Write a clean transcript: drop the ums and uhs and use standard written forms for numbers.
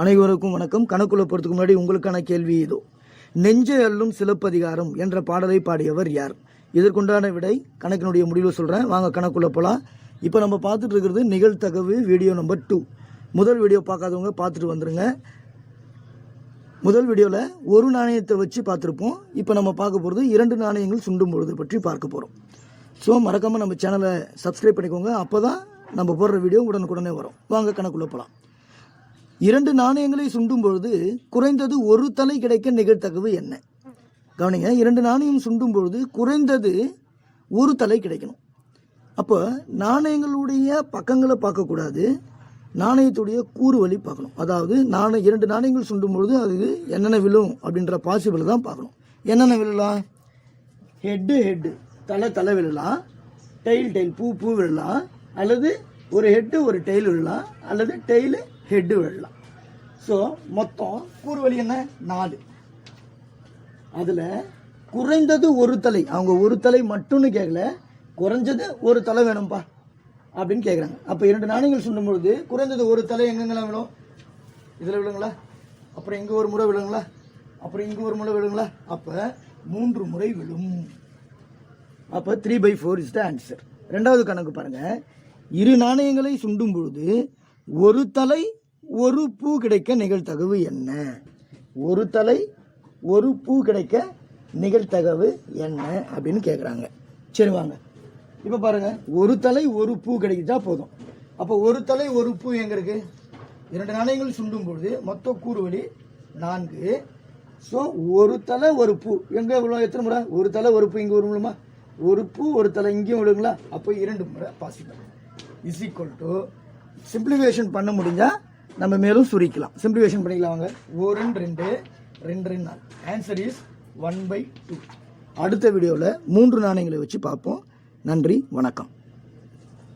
அனைவருக்கும் வணக்கம். கணக்குள்ள போறதுக்கு முன்னாடி உங்களுக்கான கேள்வி இதோ. நெஞ்சை அள்ளும் சிலப்பதிகாரம் என்ற பாடலை பாடியவர் யார்? இதற்குண்டான விடை கணக்கினுடைய முடிவில் சொல்றேன். வாங்க கணக்குள்ள போலாம். இப்போ நம்ம பார்த்துட்டு இருக்கிறது நிகழ்தகவு வீடியோ நம்பர் 2. முதல் வீடியோ பார்க்காதவங்க பார்த்துட்டு வந்துருங்க. முதல் வீடியோவில் ஒரு நாணயத்தை வச்சு பார்த்துருப்போம். இப்போ நம்ம பார்க்க போகிறது 2 நாணயங்கள் சுண்டும் பொழுது பற்றி பார்க்க போகிறோம். ஸோ மறக்காமல் நம்ம சேனலை சப்ஸ்கிரைப் பண்ணிக்கோங்க. அப்போ தான் நம்ம போடுற வீடியோ உடனுக்குடனே வரும். வாங்க கணக்குள்ள போகலாம். 2 நாணயங்களை சுண்டும் பொழுது குறைந்தது ஒரு தலை கிடைக்க நிகழ்தகவு என்ன? கவனிங்க, 2 நாணயம் சுண்டும் பொழுது குறைந்தது ஒரு தலை கிடைக்கணும். அப்போ நாணயங்களுடைய பக்கங்களை பார்க்கக்கூடாது, நாணயத்துடைய கூறு வழி பார்க்கணும். அதாவது 2 நாணயங்கள் சுண்டும் பொழுது அது என்னென்ன விழும் அப்படின்ற பாசிபிள் தான் பார்க்கணும். என்னென்ன விழலாம்? ஹெட்டு தலை விழலாம், டெயில் பூ விழலாம், அல்லது ஒரு ஹெட்டு ஒரு டெயில் விழலாம், அல்லது டெய்லு ஹெட்டு விழலாம். ஸோ மொத்தம் கூறு வழி என்ன? 4. அதில் குறைந்தது ஒரு தலை, அவங்க ஒரு தலை மட்டும்னு கேட்கல, குறைஞ்சது ஒரு தலை வேணும்பா அப்படின்னு கேட்குறாங்க. அப்போ 2 நாணயங்கள் சுண்டும் பொழுது குறைந்தது ஒரு தலை எங்கெங்கெல்லாம் விழும்? இதில் விழுங்களா, அப்புறம் இங்கே ஒரு முறை விழுங்களா, அப்புறம் இங்கே ஒரு முறை விழுங்களா, அப்போ 3 முறை விழும். அப்போ 3/4 இஸ் த ஆன்சர். 2வது கணக்கு பாருங்க. 2 நாணயங்களை சுண்டும் பொழுது ஒரு தலை ஒரு பூ கிடைக்க நிகழ்தகவு என்ன? ஒரு தலை ஒரு பூ கிடைக்க நிகழ்தகவு என்ன அப்படின்னு கேட்குறாங்க. சரி வாங்க இப்போ பாருங்க, ஒரு தலை ஒரு பூ கிடைக்கிட்டா போதும். அப்போ ஒரு தலை ஒரு பூ எங்க இருக்கு? 2 நாணயங்கள் சுண்டும் பொழுது மொத்த கூறு வழி 4. ஸோ ஒரு தலை ஒரு பூ எங்க விழும்? எத்தனை முறை? ஒரு தலை ஒரு பூ இங்கே ஒரு விழுமா? ஒரு பூ ஒரு தலை இங்கேயும் விழுங்களா? அப்போ 2 முறை possible. Is equal to simplification பண்ண முடிஞ்சா நம்ம மேலும் சுருக்கலாம். சிம்பிளிஃபிகேஷன் பண்ணிக்கலாம். வாங்க, 1 2 2 4. Answer is 1/2. அடுத்த வீடியோவில் 3 நாணயங்களை வச்சு பார்ப்போம். நன்றி, வணக்கம்.